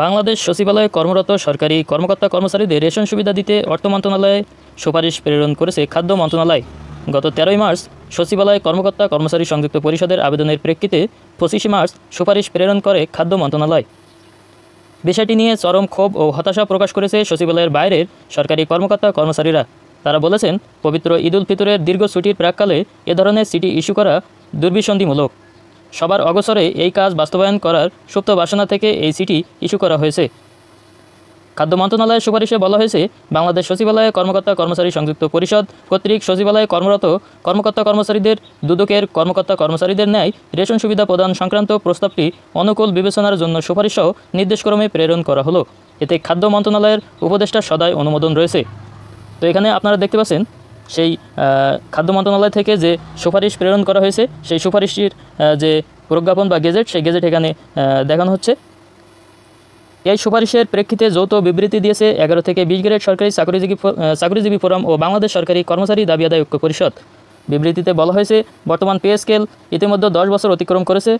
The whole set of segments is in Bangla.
বাংলাদেশ সচিবালয়ে কর্মরত সরকারি কর্মকর্তা কর্মচারীদের রেশন সুবিধা দিতে অর্থ মন্ত্রণালয়ে সুপারিশ প্রেরণ করেছে খাদ্য মন্ত্রণালয়। গত 13 মার্চ সচিবালয় কর্মকর্তা কর্মচারী সংযুক্ত পরিষদের আবেদনের প্রেক্ষিতে 25 মার্চ সুপারিশ প্রেরণ করে খাদ্য মন্ত্রণালয়। বিষয়টি নিয়ে চরম ক্ষোভ ও হতাশা প্রকাশ করেছে সচিবালয়ের বাইরের সরকারি কর্মকর্তা কর্মচারীরা। তারা বলেছেন, পবিত্র ঈদ উল ফিতরের দীর্ঘ ছুটির প্রাক্কালে এ ধরনের চিঠি ইস্যু করা দুর্বিসন্ধিমূলক। সবার অগোচরে এই কাজ বাস্তবায়ন করার সুপ্ত বাসনা থেকে এই চিঠি ইস্যু করা হয়েছে। খাদ্য মন্ত্রণালয়ের সুপারিশে বলা হয়েছে, বাংলাদেশ সচিবালয়ে কর্মকর্তা কর্মচারী সংযুক্ত পরিষদ কর্তৃক সচিবালয়ে কর্মরত কর্মকর্তা কর্মচারীদের দুদকের কর্মকর্তা কর্মচারীদের ন্যায় রেশন সুবিধা প্রদান সংক্রান্ত প্রস্তাবটি অনুকূল বিবেচনার জন্য সুপারিশসহ নির্দেশক্রমে প্রেরণ করা হলো। এতে খাদ্য মন্ত্রণালয়ের উপদেষ্টার সদয় অনুমোদন রয়েছে। তো এখানে আপনারা দেখতে পাচ্ছেন সেই খাদ্য মন্ত্রণালয় থেকে যে সুপারিশ প্রেরণ করা হয়েছে, সেই সুপারিশটির যে প্রজ্ঞাপন বা গেজেট, সেই গেজেট এখানে দেখানো হচ্ছে। এই সুপারিশের প্রেক্ষিতে যৌথ বিবৃতি দিয়েছে 11 থেকে 20 গ্রেড সরকারি চাকরিজীবী ফোরাম ও বাংলাদেশ সরকারি কর্মচারী দাবি আদায় ঐক্য পরিষদ। বিবৃতিতে বলা হয়েছে, বর্তমান পে স্কেল ইতিমধ্যে 10 বছর অতিক্রম করেছে।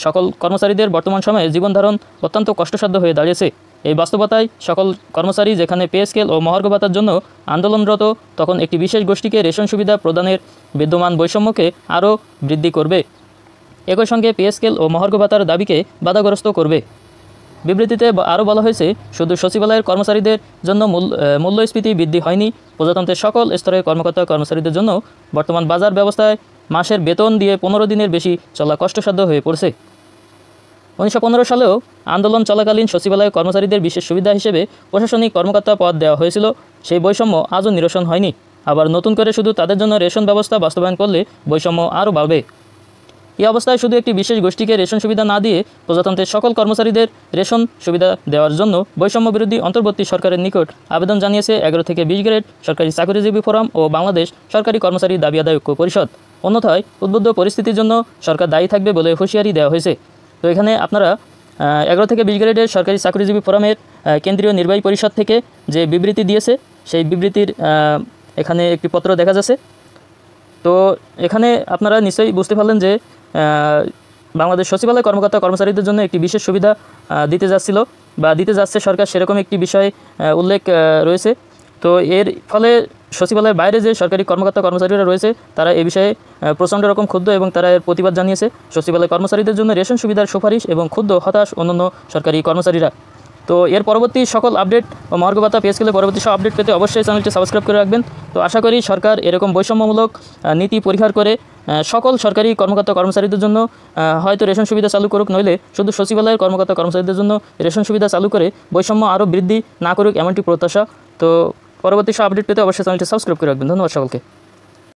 সকল কর্মচারীদের বর্তমান সময়ে জীবনধারণ অত্যন্ত কষ্টসাধ্য হয়ে দাঁড়িয়েছে। এই বাস্তবতায় সকল কর্মচারী যেখানে পে স্কেল ও মহার্ঘ ভাতার জন্য আন্দোলনরত, তখন একটি বিশেষ গোষ্ঠীকে রেশন সুবিধা প্রদানের বিদ্যমান বৈষম্যকে আরও বৃদ্ধি করবে। একই সঙ্গে পে স্কেল ও মহার্ঘ ভাতার দাবিকে বাধাগ্রস্ত করবে। বিবৃতিতে আরও বলা হয়েছে, শুধু সচিবালয়ের কর্মচারীদের জন্য মূল্যস্ফীতি বৃদ্ধি হয়নি, প্রজাতন্ত্রের সকল স্তরের কর্মকর্তা কর্মচারীদের জন্য বর্তমান বাজার ব্যবস্থায় মাসের বেতন দিয়ে 15 দিনের বেশি চলা কষ্টসাধ্য হয়ে পড়ছে। 1915 সালেও আন্দোলন চলাকালীন সচিবালয়ের কর্মচারীদের বিশেষ সুবিধা হিসেবে প্রশাসনিক কর্মকর্তা পদ দেওয়া হয়েছিল। সেই বৈষম্য আজও নিরসন হয়নি। আবার নতুন করে শুধু তাদের জন্য রেশন ব্যবস্থা বাস্তবায়ন করলে বৈষম্য আরও বাড়বে। এই অবস্থায় শুধু একটি বিশেষ গোষ্ঠীকে রেশন সুবিধা না দিয়ে প্রজাতন্ত্রের সকল কর্মচারীদের রেশন সুবিধা দেওয়ার জন্য বৈষম্য বিরোধী অন্তর্বর্তী সরকারের নিকট আবেদন জানিয়েছে 11 থেকে 20 গ্রেড সরকারি চাকরিজীবী ফোরাম ও বাংলাদেশ সরকারি কর্মচারী দাবি আদায় ঐক্য পরিষদ। অন্যথায় উদ্বুদ্ধ পরিস্থিতির জন্য সরকার দায়ী থাকবে বলে হুঁশিয়ারি দেওয়া হয়েছে। তো এখানে আপনারা 11 থেকে 20 গ্রেডের সরকারি চাকরিজীবী ফোরামের কেন্দ্রীয় নির্বাহী পরিষদ থেকে যে বিবৃতি দিয়েছে, সেই বিবৃতির এখানে একটি পত্র দেখা যাচ্ছে। তো এখানে আপনারা নিশ্চয়ই বুঝতে পারলেন যে বাংলাদেশ সচিবালয় কর্মকর্তা কর্মচারীদের জন্য একটি বিশেষ সুবিধা দিতে যাচ্ছিল বা দিতে যাচ্ছে সরকার, সেরকম একটি বিষয় উল্লেখ রয়েছে। তো এর ফলে সচিবালয়ের বাইরে যে সরকারি কর্মকর্তা কর্মচারীরা রয়েছে, তারা এ বিষয়ে প্রচণ্ড রকম ক্ষুব্ধ এবং তারা এর প্রতিবাদ জানিয়েছে। সচিবালয় কর্মচারীদের জন্য রেশন সুবিধার সুপারিশ এবং ক্ষুব্ধ হতাশ অন্যান্য সরকারি কর্মচারীরা। তো এর পরবর্তী সকল আপডেট ও মহার্ঘ ভাতা পে স্কেলের পরবর্তী সব আপডেট পেতে অবশ্যই চ্যানেলটি সাবস্ক্রাইব করে রাখবেন। তো আশা করি সরকার এরকম বৈষম্যমূলক নীতি পরিহার করে সকল সরকারি কর্মকর্তা কর্মচারীদের জন্য হয়তো রেশন সুবিধা চালু করুক, নইলে শুধু সচিবালয়ের কর্মকর্তা কর্মচারীদের জন্য রেশন সুবিধা চালু করে বৈষম্য আরও বৃদ্ধি না করুক, এমনটি প্রত্যাশা। তো পরবর্তী সব আপডেট পেতে অবশ্যই চ্যানেলটি সাবস্ক্রাইব করে রাখবেন। ধন্যবাদ সকলকে।